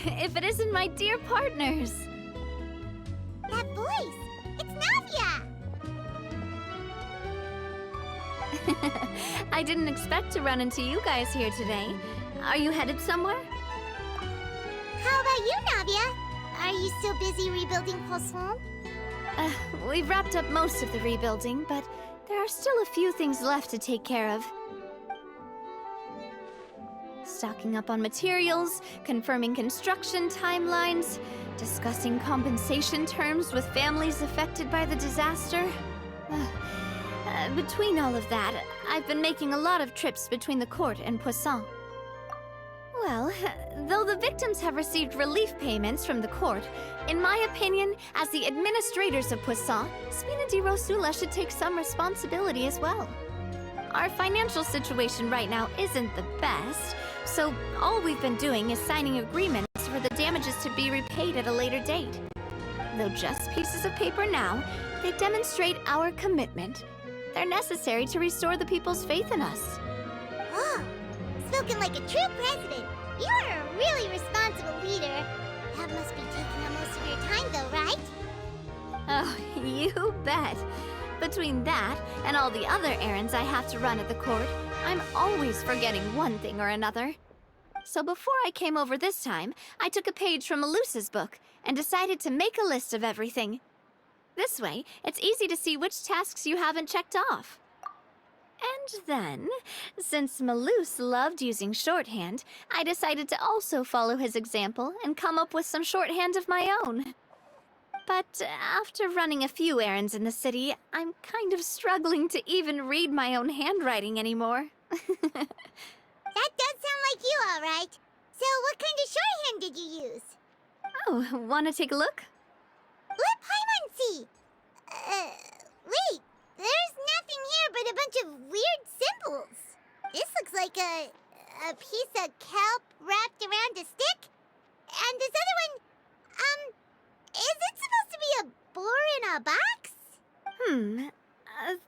if it isn't my dear partners? That voice! It's Navia! I didn't expect to run into you guys here today. Are you headed somewhere? How about you, Navia? Are you still busy rebuilding Poisson? We've wrapped up most of the rebuilding, but there are still a few things left to take care of. Stocking up on materials, confirming construction timelines, discussing compensation terms with families affected by the disaster. Between all of that, I've been making a lot of trips between the court and Poisson. Well, though the victims have received relief payments from the court, in my opinion, as the administrators of Poisson, Spina di Rosula should take some responsibility as well. Our financial situation right now isn't the best, so all we've been doing is signing agreements for the damages to be repaid at a later date. Though just pieces of paper now, they demonstrate our commitment. They're necessary to restore the people's faith in us. Oh, spoken like a true president. You're a really responsible leader. That must be taking up most of your time though, right? Oh, you bet. Between that and all the other errands I have to run at the court, I'm always forgetting one thing or another. So before I came over this time, I took a page from Melusa's book and decided to make a list of everything. This way, it's easy to see which tasks you haven't checked off. And then, since Melus loved using shorthand, I decided to also follow his example and come up with some shorthand of my own. But after running a few errands in the city, I'm kind of struggling to even read my own handwriting anymore. That does sound like you, all right. So what kind of shorthand did you use? Oh, wanna take a look? Let Paimon see. Wait. There's nothing here but a bunch of weird symbols. This looks like a piece of kelp wrapped around a stick. And this other one, is it supposed to be a boar in a box?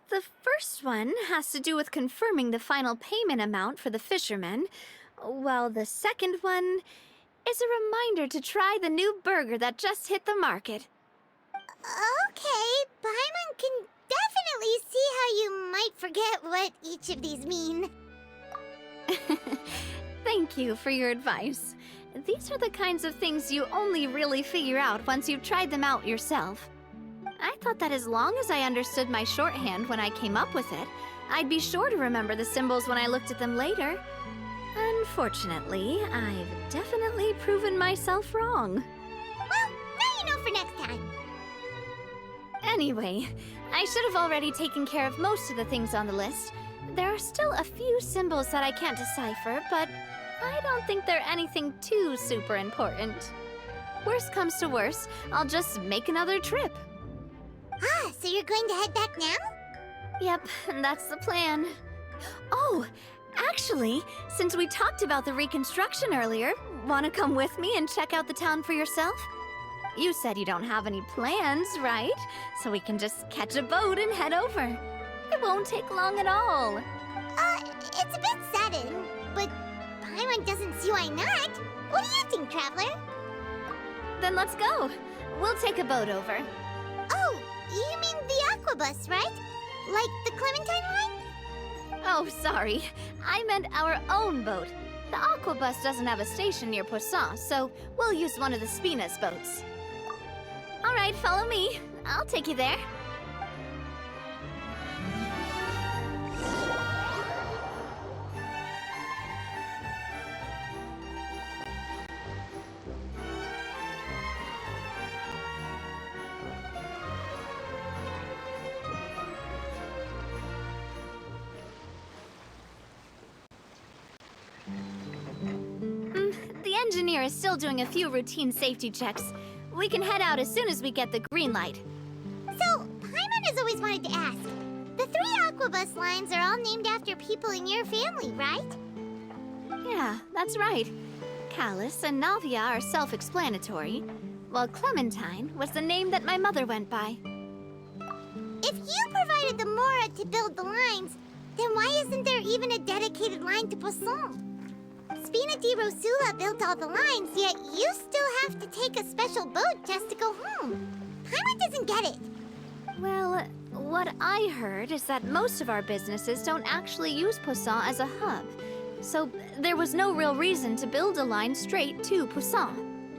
The first one has to do with confirming the final payment amount for the fishermen, while the second one is a reminder to try the new burger that just hit the market. Okay, Paimon can definitely see how you might forget what each of these mean. Thank you for your advice. These are the kinds of things you only really figure out once you've tried them out yourself. I thought that as long as I understood my shorthand when I came up with it, I'd be sure to remember the symbols when I looked at them later. Unfortunately, I've definitely proven myself wrong. Well, now you know for next time. Anyway, I should have already taken care of most of the things on the list. There are still a few symbols that I can't decipher, but I don't think they're anything too super important. Worst comes to worst, I'll just make another trip. Ah, so you're going to head back now? Yep, that's the plan. Oh, actually, since we talked about the reconstruction earlier, want to come with me and check out the town for yourself? You said you don't have any plans, right? So we can just catch a boat and head over. It won't take long at all. It's a bit sudden, but Paimon doesn't see why not. What do you think, Traveler? Then let's go. We'll take a boat over. Oh, you mean the Aquabus, right? Like the Clementine line? Oh, sorry. I meant our own boat. The Aquabus doesn't have a station near Poisson, so we'll use one of the Spina's boats. All right, follow me. I'll take you there. The engineer is still doing a few routine safety checks. We can head out as soon as we get the green light. So, Paimon has always wanted to ask. The 3 Aquabus lines are all named after people in your family, right? Yeah, that's right. Callus and Navia are self-explanatory, while Clementine was the name that my mother went by. If you provided the Mora to build the lines, then why isn't there even a dedicated line to Poisson? Spina di Rosula built all the lines, yet you still have to take a special boat just to go home. Paimon doesn't get it. Well, what I heard is that most of our businesses don't actually use Poisson as a hub. So there was no real reason to build a line straight to Poisson.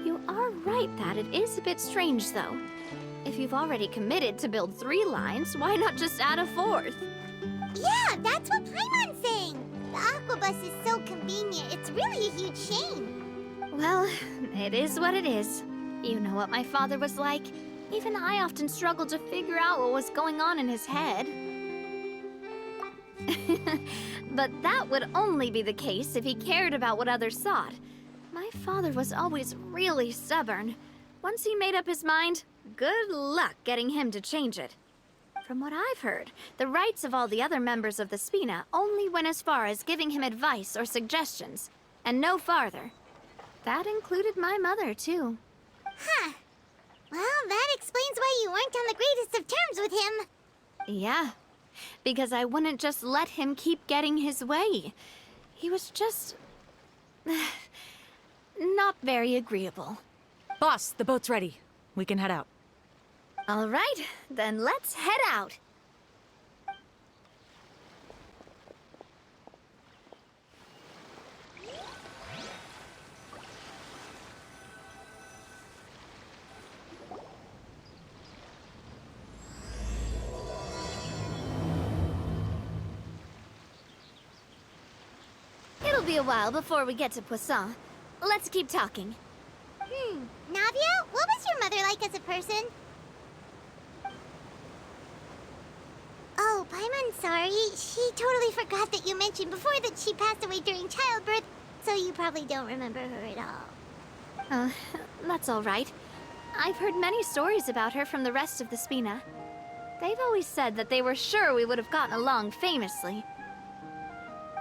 You are right that it is a bit strange, though. If you've already committed to build 3 lines, why not just add a 4th? Yeah, that's what Paimon's saying. The aquabus is so convenient, it's really a huge shame. Well, it is what it is. You know what my father was like. Even I often struggled to figure out what was going on in his head. But that would only be the case if he cared about what others thought. My father was always really stubborn. Once he made up his mind, good luck getting him to change it. From what I've heard, the rights of all the other members of the Spina only went as far as giving him advice or suggestions, and no farther. That included my mother, too. Huh. Well, that explains why you weren't on the greatest of terms with him. Yeah, because I wouldn't just let him keep getting his way. He was just... not very agreeable. Boss, the boat's ready. We can head out. All right, then let's head out. It'll be a while before we get to Poisson. Let's keep talking. Navia, what was your mother like as a person? Oh, Paimon's sorry. She totally forgot that you mentioned before that she passed away during childbirth, so you probably don't remember her at all. That's all right. I've heard many stories about her from the rest of the Spina. They've always said that they were sure we would have gotten along famously.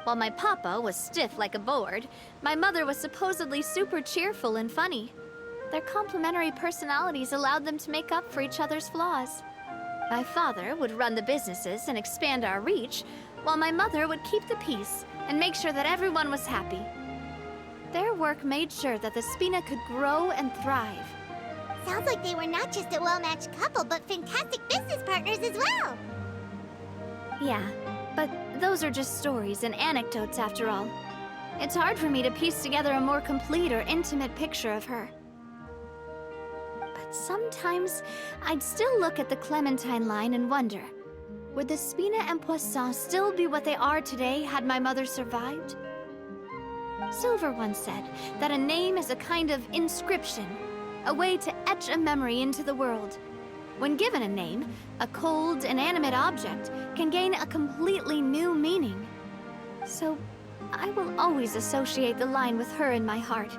While my papa was stiff like a board, my mother was supposedly super cheerful and funny. Their complementary personalities allowed them to make up for each other's flaws. My father would run the businesses and expand our reach, while my mother would keep the peace and make sure that everyone was happy. Their work made sure that the Spina could grow and thrive. Sounds like they were not just a well-matched couple, but fantastic business partners as well. Yeah, but those are just stories and anecdotes after all. It's hard for me to piece together a more complete or intimate picture of her. But sometimes, I'd still look at the Clementine line and wonder, would the Spina and Poisson still be what they are today had my mother survived? Silver once said that a name is a kind of inscription, a way to etch a memory into the world. When given a name, a cold, inanimate object can gain a completely new meaning. So, I will always associate the line with her in my heart.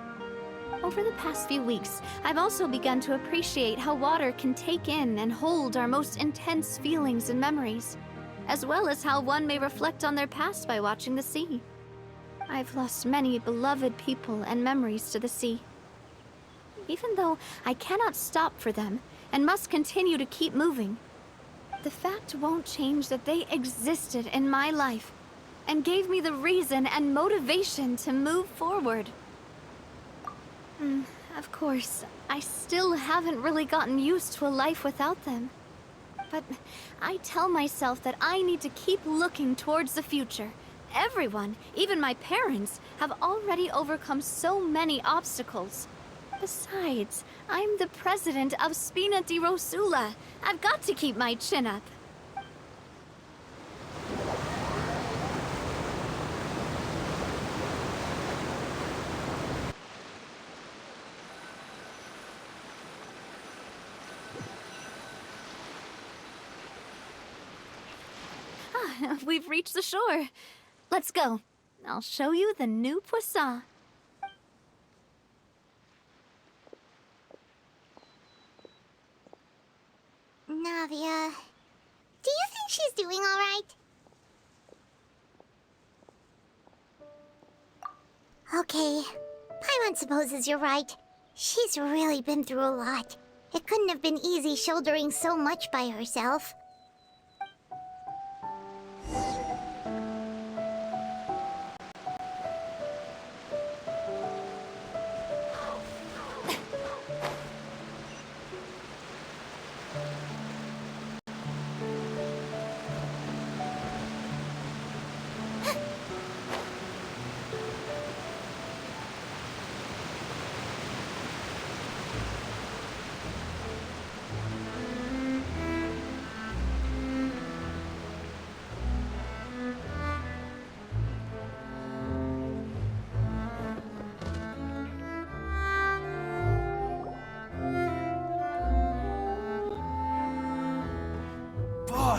Over the past few weeks, I've also begun to appreciate how water can take in and hold our most intense feelings and memories, as well as how one may reflect on their past by watching the sea. I've lost many beloved people and memories to the sea. Even though I cannot stop for them and must continue to keep moving, the fact won't change that they existed in my life and gave me the reason and motivation to move forward. Of course, I still haven't really gotten used to a life without them. But I tell myself that I need to keep looking towards the future. Everyone, even my parents, have already overcome so many obstacles. Besides, I'm the president of Spina di Rosula. I've got to keep my chin up. We've reached the shore. Let's go. I'll show you the new Poisson. Navia, do you think she's doing all right? Okay, Paimon supposes you're right. She's really been through a lot. It couldn't have been easy shouldering so much by herself.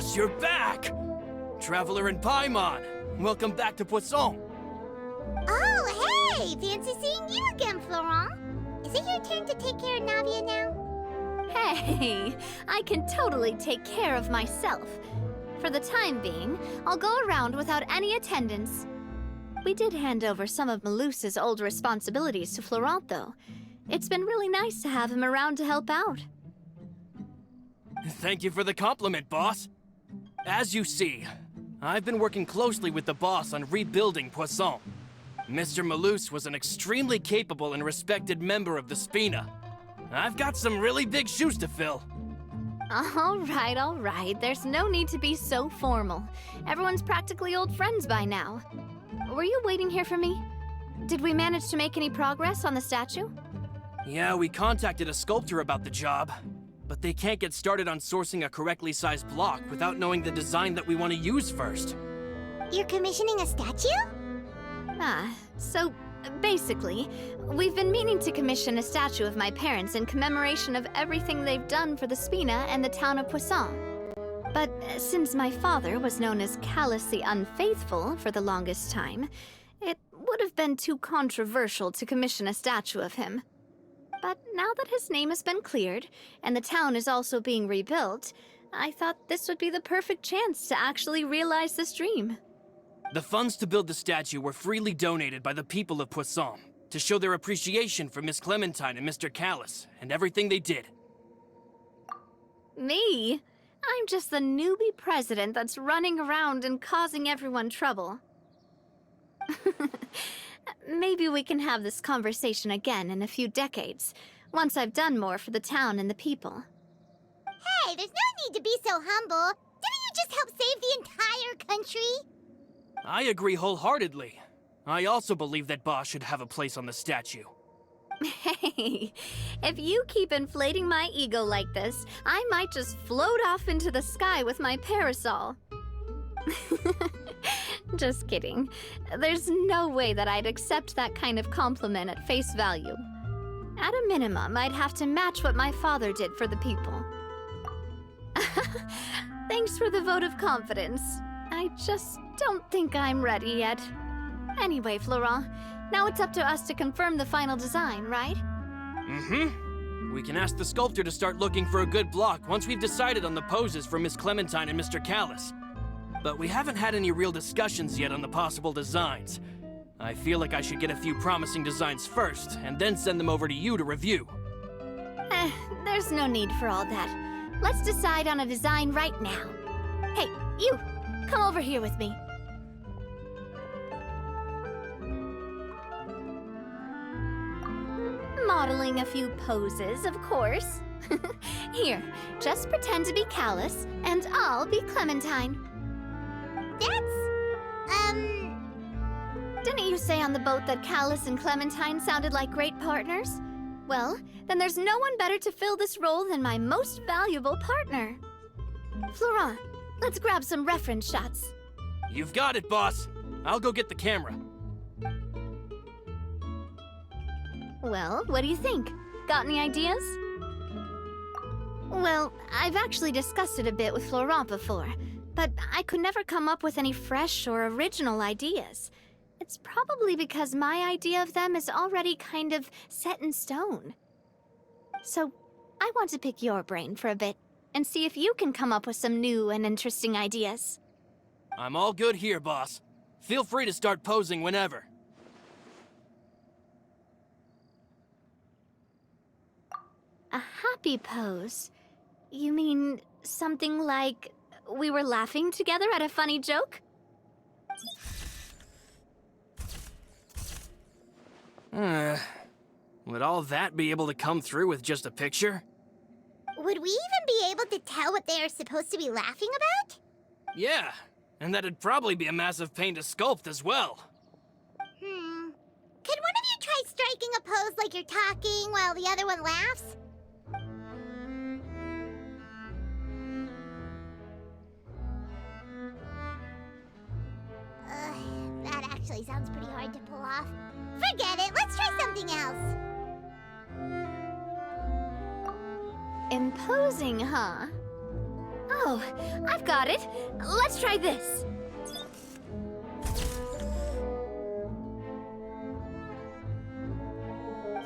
Boss, you're back! Traveler and Paimon, welcome back to Poisson. Oh, hey! Fancy seeing you again, Florent. Is it your turn to take care of Navia now? Hey, I can totally take care of myself. For the time being, I'll go around without any attendance. We did hand over some of Malus's old responsibilities to Florent, though. It's been really nice to have him around to help out. Thank you for the compliment, boss. As you see, I've been working closely with the boss on rebuilding Poisson. Mr. Malus was an extremely capable and respected member of the Spina. I've got some really big shoes to fill. All right. There's no need to be so formal. Everyone's practically old friends by now. Were you waiting here for me? Did we manage to make any progress on the statue? Yeah, we contacted a sculptor about the job, but they can't get started on sourcing a correctly sized block without knowing the design that we want to use first. You're commissioning a statue? So basically, we've been meaning to commission a statue of my parents in commemoration of everything they've done for the Spina and the town of Poisson. But since my father was known as Callus the Unfaithful for the longest time, it would have been too controversial to commission a statue of him. But now that his name has been cleared, and the town is also being rebuilt, I thought this would be the perfect chance to actually realize this dream. The funds to build the statue were freely donated by the people of Poisson to show their appreciation for Miss Clementine and Mr. Callus and everything they did. Me? I'm just the newbie president that's running around and causing everyone trouble. Maybe we can have this conversation again in a few decades, once I've done more for the town and the people. Hey, there's no need to be so humble. Didn't you just help save the entire country? I agree wholeheartedly. I also believe that Boss should have a place on the statue. Hey, if you keep inflating my ego like this, I might just float off into the sky with my parasol. Just kidding. There's no way that I'd accept that kind of compliment at face value. At a minimum, I'd have to match what my father did for the people. Thanks for the vote of confidence. I just don't think I'm ready yet. Anyway, Florent, now it's up to us to confirm the final design, right? Mm-hmm. We can ask the sculptor to start looking for a good block once we've decided on the poses for Miss Clementine and Mr. Callus. But we haven't had any real discussions yet on the possible designs. I feel like I should get a few promising designs first, and then send them over to you to review. There's no need for all that. Let's decide on a design right now. Hey, you! Come over here with me. Modeling a few poses, of course. Here, just pretend to be Callus, and I'll be Clementine. Didn't you say on the boat that Callus and Clementine sounded like great partners? Well, then there's no one better to fill this role than my most valuable partner. Florent, let's grab some reference shots. You've got it, boss. I'll go get the camera. Well, what do you think? Got any ideas? Well, I've actually discussed it a bit with Florent before, but I could never come up with any fresh or original ideas. It's probably because my idea of them is already kind of set in stone. So, I want to pick your brain for a bit and see if you can come up with some new and interesting ideas. I'm all good here, boss. Feel free to start posing whenever. A happy pose? You mean something like we were laughing together at a funny joke? Would all that be able to come through with just a picture? Would we even be able to tell what they are supposed to be laughing about? Yeah, and that'd probably be a massive pain to sculpt as well. Could one of you try striking a pose like you're talking while the other one laughs? That actually sounds pretty hard to pull off. Forget it, let's try something else. Imposing, huh? Oh, I've got it. Let's try this.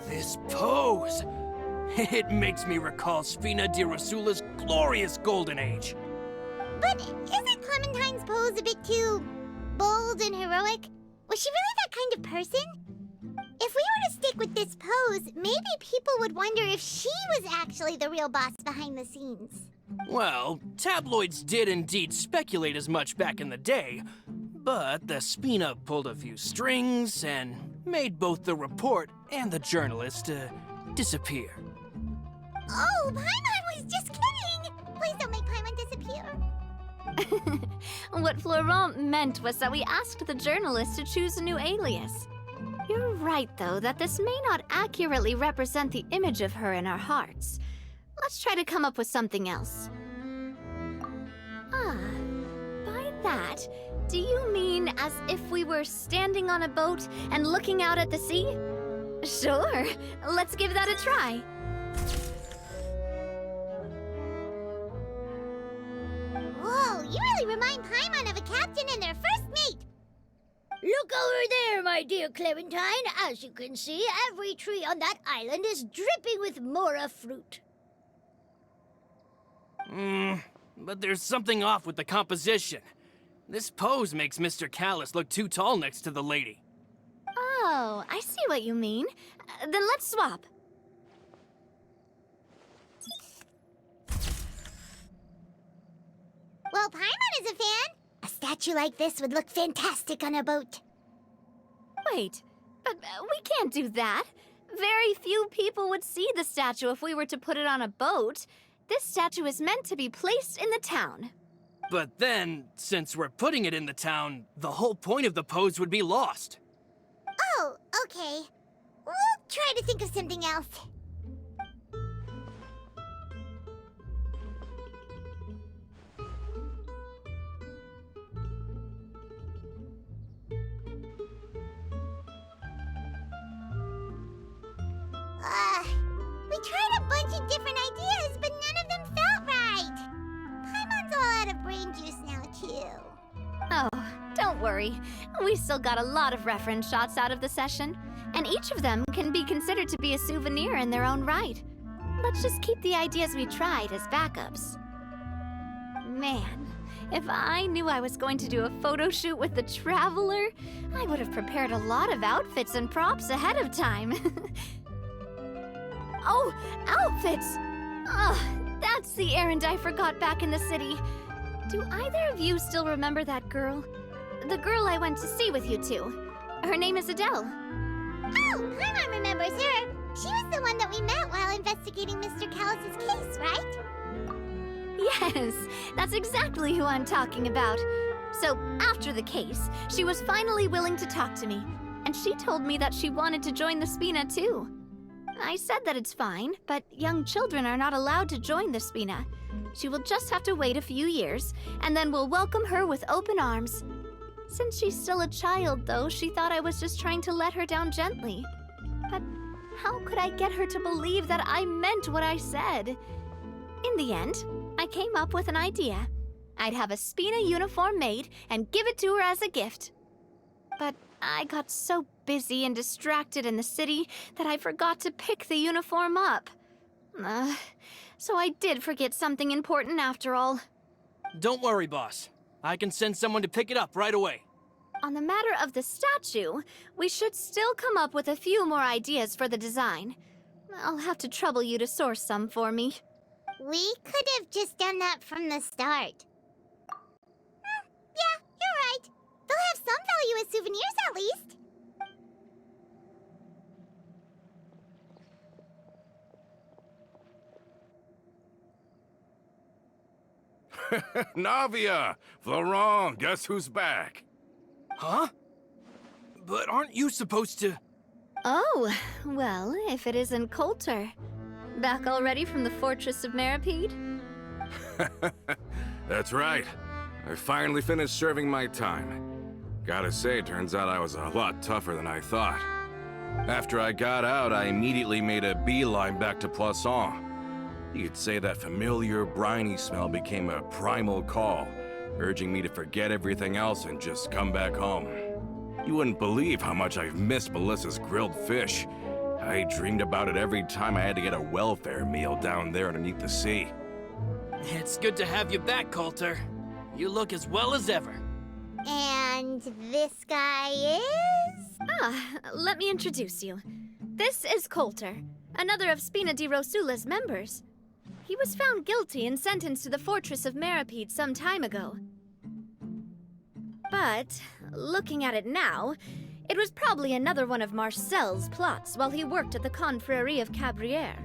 This pose! It makes me recall Spina di Rosula's glorious golden age. But isn't Clementine's pose a bit too bold and heroic? Was she really that kind of person? If we were to stick with this pose, maybe people would wonder if she was actually the real boss behind the scenes. Well, tabloids did indeed speculate as much back in the day, but the Spina pulled a few strings and made both the report and the journalist disappear. Oh, Paimon was just kidding! Please don't make Paimon disappear. What Florent meant was that we asked the journalist to choose a new alias. You're right, though, that this may not accurately represent the image of her in our hearts. Let's try to come up with something else. Ah, by that, do you mean as if we were standing on a boat and looking out at the sea? Sure, let's give that a try. Whoa, you really remind Paimon of a captain and their first mate. Look over there, my dear Clementine. As you can see, every tree on that island is dripping with mora fruit. But there's something off with the composition. This pose makes Mr. Callus look too tall next to the lady. Oh, I see what you mean. Then let's swap. Well, Paimon is a fan. A statue like this would look fantastic on a boat. Wait, but we can't do that. Very few people would see the statue if we were to put it on a boat. This statue is meant to be placed in the town. But then, since we're putting it in the town, the whole point of the pose would be lost. Oh, okay. We'll try to think of something else. We tried a bunch of different ideas, but none of them felt right. Paimon's all out of brain juice now, too. Oh, don't worry. We still got a lot of reference shots out of the session, and each of them can be considered to be a souvenir in their own right. Let's just keep the ideas we tried as backups. Man, if I knew I was going to do a photo shoot with the Traveler, I would have prepared a lot of outfits and props ahead of time. Oh, outfits! That's the errand I forgot back in the city. Do either of you still remember that girl? The girl I went to see with you two. Her name is Adele. Oh, Paimon remembers her. She was the one that we met while investigating Mr. Callus's case, right? Yes, that's exactly who I'm talking about. So, after the case, she was finally willing to talk to me. And she told me that she wanted to join the Spina too. I said that it's fine, but young children are not allowed to join the Spina. She will just have to wait a few years, and then we'll welcome her with open arms. Since she's still a child, though, she thought I was just trying to let her down gently. But how could I get her to believe that I meant what I said? In the end, I came up with an idea. I'd have a Spina uniform made and give it to her as a gift. But I got so busy and distracted in the city that I forgot to pick the uniform up. So I did forget something important after all. Don't worry, boss. I can send someone to pick it up right away. On the matter of the statue, we should still come up with a few more ideas for the design. I'll have to trouble you to source some for me. We could have just done that from the start. Yeah, you're right. They'll have some value as souvenirs at least. Navia! Florent, guess who's back? Huh? But aren't you supposed to... Oh, well, if it isn't Coulter. Back already from the Fortress of Meripede? That's right. I finally finished serving my time. Gotta say, turns out I was a lot tougher than I thought. After I got out, I immediately made a beeline back to Poisson. You'd say that familiar, briny smell became a primal call, urging me to forget everything else and just come back home. You wouldn't believe how much I've missed Melissa's grilled fish. I dreamed about it every time I had to get a welfare meal down there underneath the sea. It's good to have you back, Coulter. You look as well as ever. And this guy is? Let me introduce you. This is Coulter, another of Spina di Rosula's members. He was found guilty and sentenced to the Fortress of Meripede some time ago. But, looking at it now, it was probably another one of Marcel's plots while he worked at the Confrérie of Cabrières.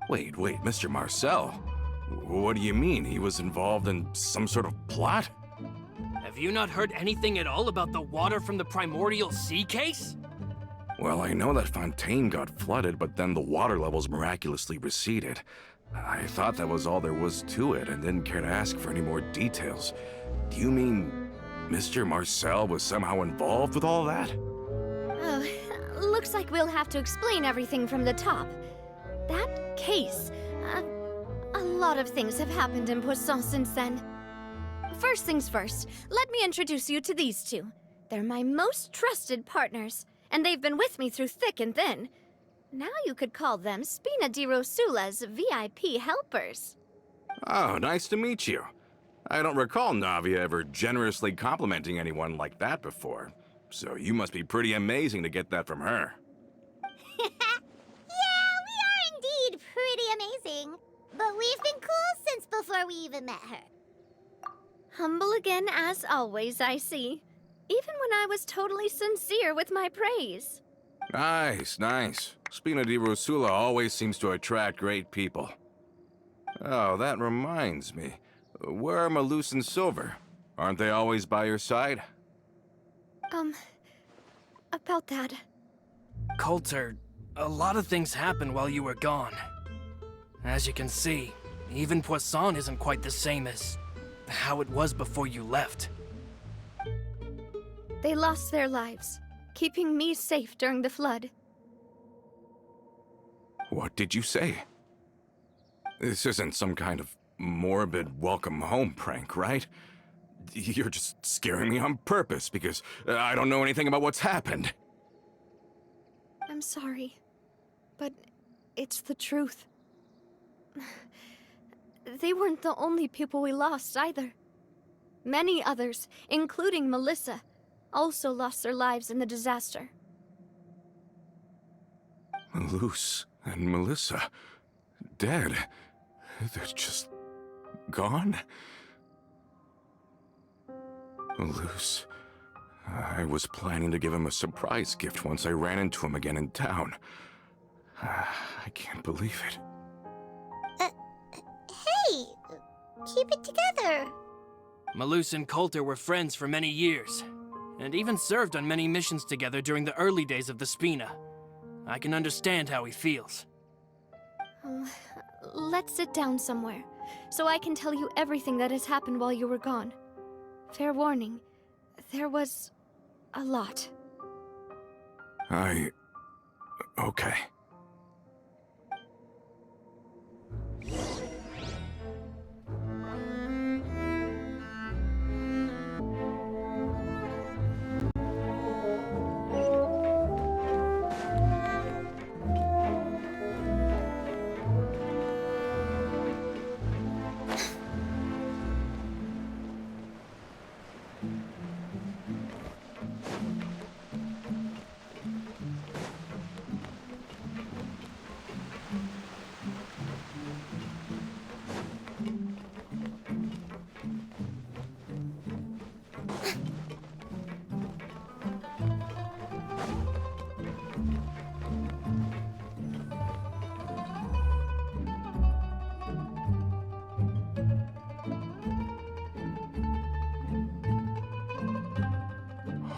Wait, Mr. Marcel? What do you mean? He was involved in some sort of plot? Have you not heard anything at all about the water from the primordial sea case? Well, I know that Fontaine got flooded, but then the water levels miraculously receded. I thought that was all there was to it and didn't care to ask for any more details. Do you mean Mr. Marcel was somehow involved with all that? Oh, looks like we'll have to explain everything from the top. That case, a lot of things have happened in Poisson since then. First things first, let me introduce you to these two. They're my most trusted partners, and they've been with me through thick and thin. Now you could call them Spina di Rosula's VIP helpers. Oh, nice to meet you. I don't recall Navia ever generously complimenting anyone like that before, so you must be pretty amazing to get that from her. Yeah, we are indeed pretty amazing. But we've been cool since before we even met her. Humble again as always, I see. Even when I was totally sincere with my praise. Nice. Spina di Rosula always seems to attract great people. Oh, that reminds me. Where are Malus and Silver? Aren't they always by your side? About that. Coulter, a lot of things happened while you were gone. As you can see, even Poisson isn't quite the same as how it was before you left. They lost their lives, keeping me safe during the flood. What did you say? This isn't some kind of morbid welcome home prank, right? You're just scaring me on purpose because I don't know anything about what's happened. I'm sorry, but it's the truth. They weren't the only people we lost either. Many others, including Melissa, also lost their lives in the disaster. Malus and Melissa, dead. They're just gone? Malus, I was planning to give him a surprise gift once I ran into him again in town. I can't believe it. Hey, keep it together. Malus and Coulter were friends for many years, and even served on many missions together during the early days of the Spina. I can understand how he feels. Oh, let's sit down somewhere, so I can tell you everything that has happened while you were gone. Fair warning, there was a lot. Okay.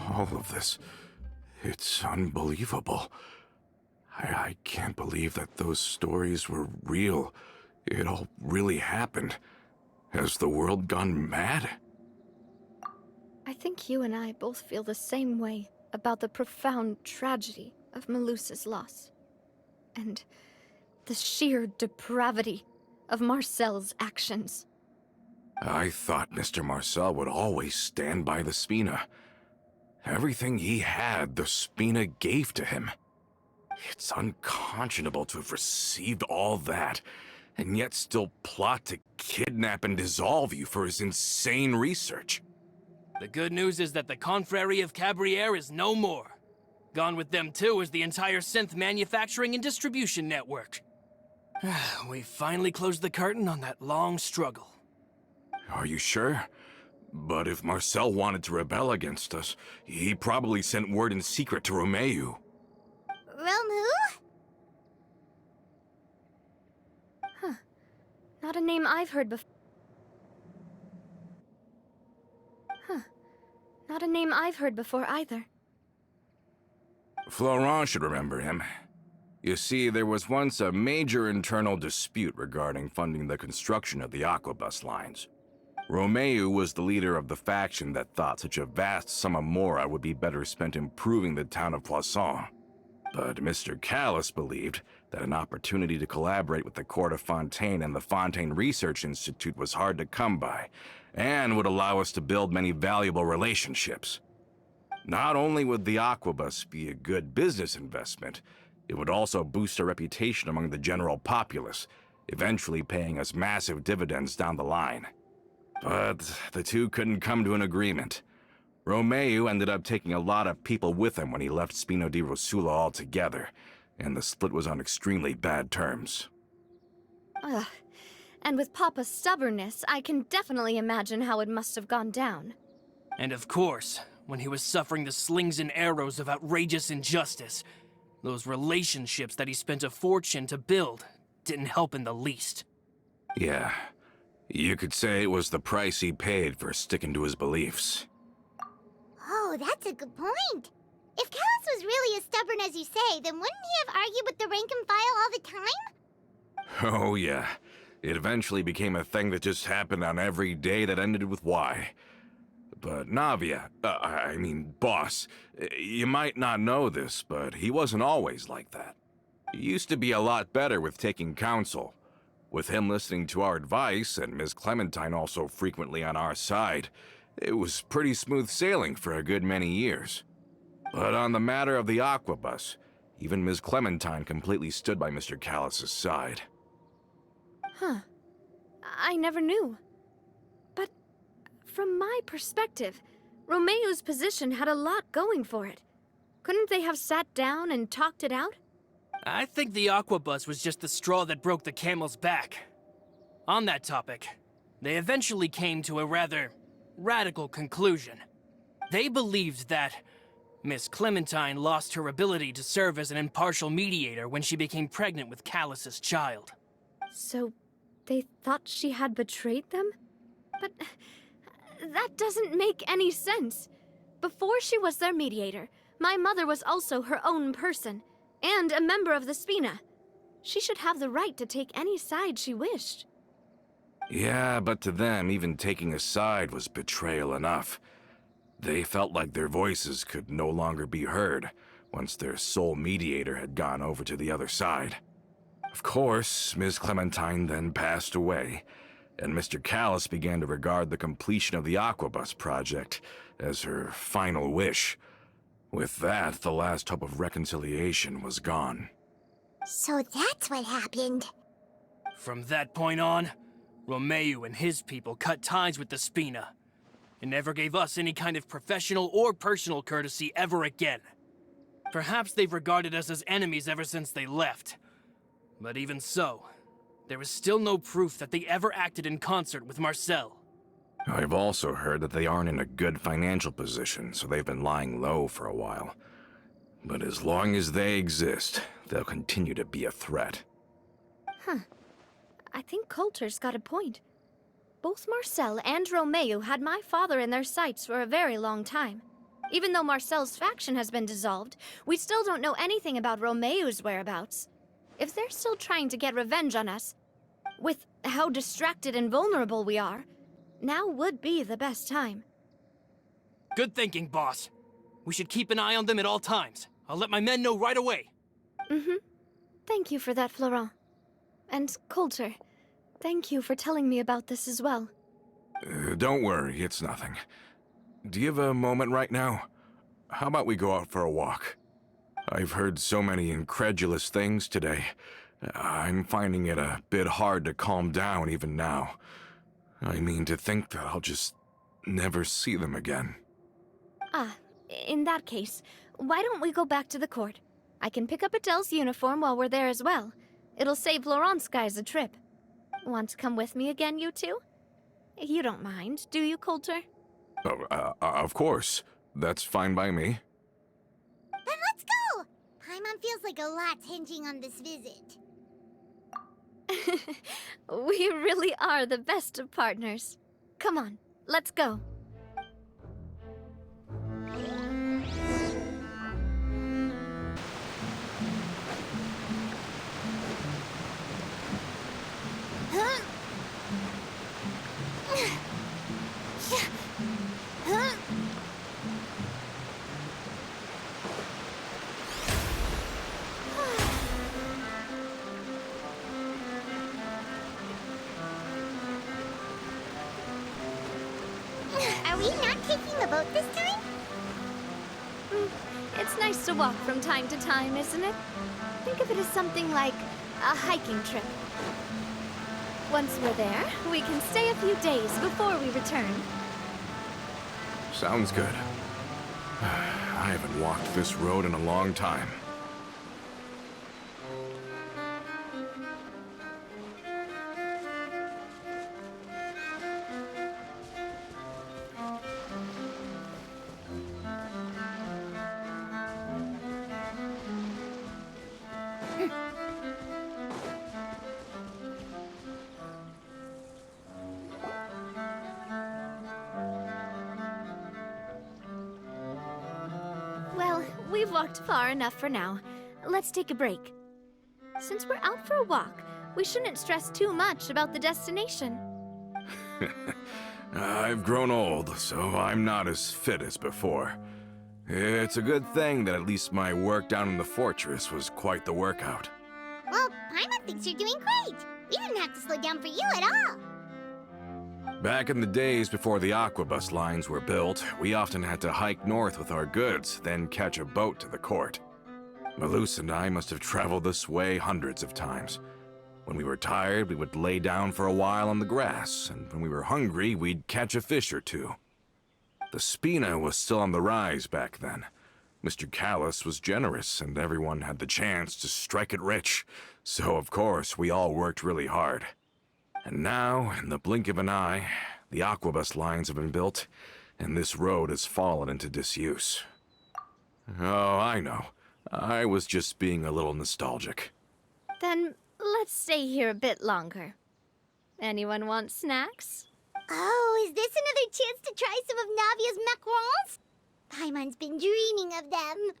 All of this, it's unbelievable. I can't believe that those stories were real. It all really happened. Has the world gone mad? I think you and I both feel the same way about the profound tragedy of Melusa's loss. And The sheer depravity of Marcel's actions. I thought Mr. Marcel would always stand by the Spina. Everything he had, the Spina gave to him. It's unconscionable to have received all that, and yet still plot to kidnap and dissolve you for his insane research. The good news is that the Confrérie of Cabriere is no more. Gone with them too is the entire synth manufacturing and distribution network. We finally closed the curtain on that long struggle. Are you sure? But if Marcel wanted to rebel against us, he probably sent word in secret to Romeu. Romu? Not a name I've heard before. Not a name I've heard before either. Florent should remember him. You see, there was once a major internal dispute regarding funding the construction of the Aquabus lines. Romeu was the leader of the faction that thought such a vast sum of mora would be better spent improving the town of Poisson. But Mr. Callis believed that an opportunity to collaborate with the Court of Fontaine and the Fontaine Research Institute was hard to come by, and would allow us to build many valuable relationships. Not only would the Aquabus be a good business investment, it would also boost our reputation among the general populace, eventually paying us massive dividends down the line. But the two couldn't come to an agreement. Romeu ended up taking a lot of people with him when he left Spino di Rosula altogether, and the split was on extremely bad terms. Ugh. And with Papa's stubbornness, I can definitely imagine how it must have gone down. And of course, when he was suffering the slings and arrows of outrageous injustice, those relationships that he spent a fortune to build didn't help in the least. Yeah, you could say it was the price he paid for sticking to his beliefs. Oh, that's a good point. If Callis was really as stubborn as you say, then wouldn't he have argued with the rank and file all the time? Oh yeah, it eventually became a thing that just happened on every day that ended with Y. But Navia, boss, you might not know this, but he wasn't always like that. He used to be a lot better with taking counsel. With him listening to our advice, and Ms. Clementine also frequently on our side, it was pretty smooth sailing for a good many years. But on the matter of the Aquabus, even Ms. Clementine completely stood by Mr. Callis's side. Huh. I never knew. But from my perspective, Romeu's position had a lot going for it. Couldn't they have sat down and talked it out? I think the Aquabus was just the straw that broke the camel's back. On that topic, they eventually came to a rather radical conclusion. They believed that Miss Clementine lost her ability to serve as an impartial mediator when she became pregnant with Callis's child. So, they thought she had betrayed them? But that doesn't make any sense. Before she was their mediator, my mother was also her own person, and a member of the Spina. She should have the right to take any side she wished. Yeah, but to them, even taking a side was betrayal enough. They felt like their voices could no longer be heard once their sole mediator had gone over to the other side. Of course, Ms. Clementine then passed away, and Mr. Callis began to regard the completion of the Aquabus project as her final wish. With that, the last hope of reconciliation was gone. So that's what happened. From that point on, Romeu and his people cut ties with the Spina, and never gave us any kind of professional or personal courtesy ever again. Perhaps they've regarded us as enemies ever since they left. But even so, there is still no proof that they ever acted in concert with Marcel. I've also heard that they aren't in a good financial position, so they've been lying low for a while. But as long as they exist, they'll continue to be a threat. Huh. I think Coulter's got a point. Both Marcel and Romeu had my father in their sights for a very long time. Even though Marcel's faction has been dissolved, we still don't know anything about Romeu's whereabouts. If they're still trying to get revenge on us, with how distracted and vulnerable we are, now would be the best time. Good thinking, boss. We should keep an eye on them at all times. I'll let my men know right away. Thank you for that, Florent. And Coulter, thank you for telling me about this as well. Don't worry, it's nothing. Do you have a moment right now? How about we go out for a walk? I've heard so many incredulous things today. I'm finding it a bit hard to calm down even now. I mean, to think that I'll just never see them again. Ah, in that case, why don't we go back to the court? I can pick up Adele's uniform while we're there as well. It'll save Laurent's guys a trip. Want to come with me again, you two? You don't mind, do you, Coulter? Of course. That's fine by me. Then let's go! Paimon feels like a lot's hinging on this visit. We really are the best of partners. Come on, let's go. Are we not taking the boat this time? It's nice to walk from time to time, isn't it? Think of it as something like a hiking trip. Once we're there, we can stay a few days before we return. Sounds good. I haven't walked this road in a long time. Well, we've walked far enough for now. Let's take a break. Since we're out for a walk, we shouldn't stress too much about the destination. I've grown old, so I'm not as fit as before. It's a good thing that at least my work down in the fortress was quite the workout. Well, Paimon thinks you're doing great. We didn't have to slow down for you at all. Back in the days before the aquabus lines were built, we often had to hike north with our goods, then catch a boat to the court. Malus and I must have traveled this way hundreds of times. When we were tired, we would lay down for a while on the grass, and when we were hungry, we'd catch a fish or two. The spina was still on the rise back then. Mr. Callis was generous, and everyone had the chance to strike it rich, so of course we all worked really hard. And now, in the blink of an eye, the aquabus lines have been built, and this road has fallen into disuse. Oh, I know. I was just being a little nostalgic. Then let's stay here a bit longer. Anyone want snacks? Oh, is this another chance to try some of Navia's macarons? Paimon's been dreaming of them.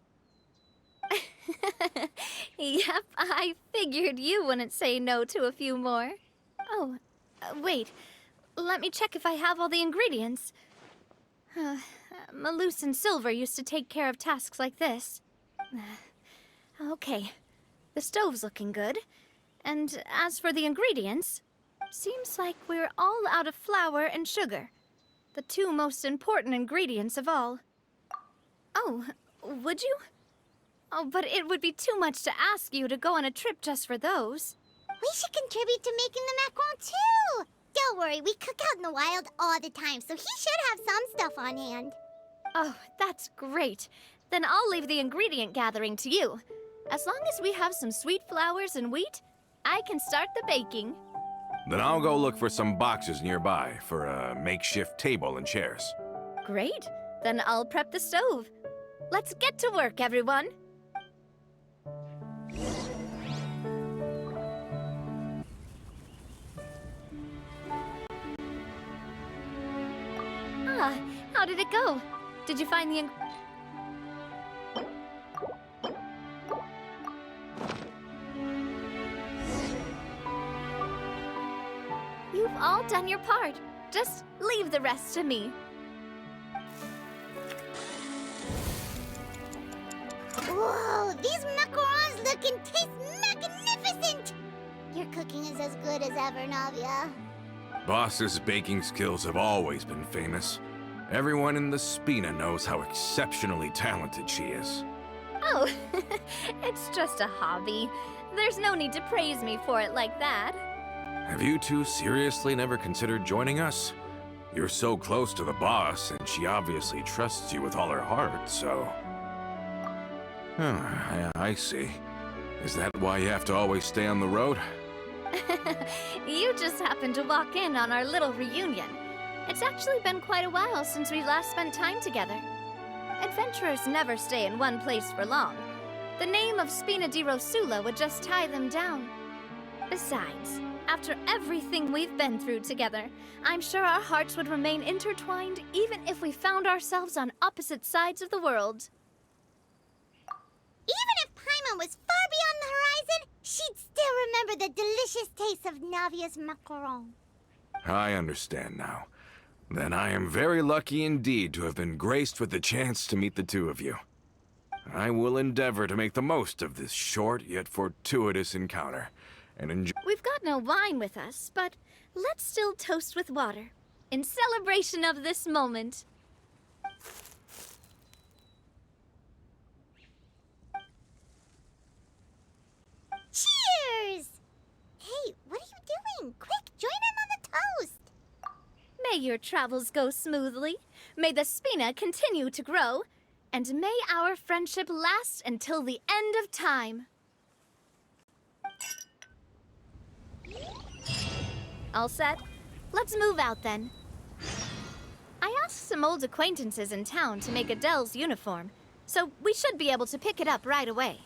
Yep, I figured you wouldn't say no to a few more. Oh, wait. Let me check if I have all the ingredients. Malus and Silver used to take care of tasks like this. Okay, the stove's looking good. And as for the ingredients, seems like we're all out of flour and sugar. The two most important ingredients of all. Oh, would you? Oh, but it would be too much to ask you to go on a trip just for those. We should contribute to making the macaron too. Don't worry, we cook out in the wild all the time, so he should have some stuff on hand. Oh, that's great. Then I'll leave the ingredient gathering to you. As long as we have some sweet flours and wheat, I can start the baking. Then I'll go look for some boxes nearby for a makeshift table and chairs. Great. Then I'll prep the stove. Let's get to work, everyone. Ah, how did it go? Did you find the You've all done your part. Just leave the rest to me. Whoa, these macarons look and taste magnificent! You're your cooking is as good as ever, Navia. Boss's baking skills have always been famous. Everyone in the Spina knows how exceptionally talented she is. Oh, it's just a hobby. There's no need to praise me for it like that. Have you two seriously never considered joining us? You're so close to the boss, and she obviously trusts you with all her heart, so... I see. Is that why you have to always stay on the road? You just happened to walk in on our little reunion. It's actually been quite a while since we last spent time together. Adventurers never stay in one place for long. The name of Spina di Rosula would just tie them down. Besides, after everything we've been through together, I'm sure our hearts would remain intertwined even if we found ourselves on opposite sides of the world. Even if Paimon was far beyond the horizon, she'd still remember the delicious taste of Navia's macaron. I understand now. Then I am very lucky indeed to have been graced with the chance to meet the two of you. I will endeavor to make the most of this short yet fortuitous encounter, and enjoy— We've got no wine with us, but let's still toast with water, in celebration of this moment. Cheers! Hey, what are you doing? Quick, join in on the toast! May your travels go smoothly, may the Spina continue to grow, and may our friendship last until the end of time. All set? Let's move out then. I asked some old acquaintances in town to make Adele's uniform, so we should be able to pick it up right away.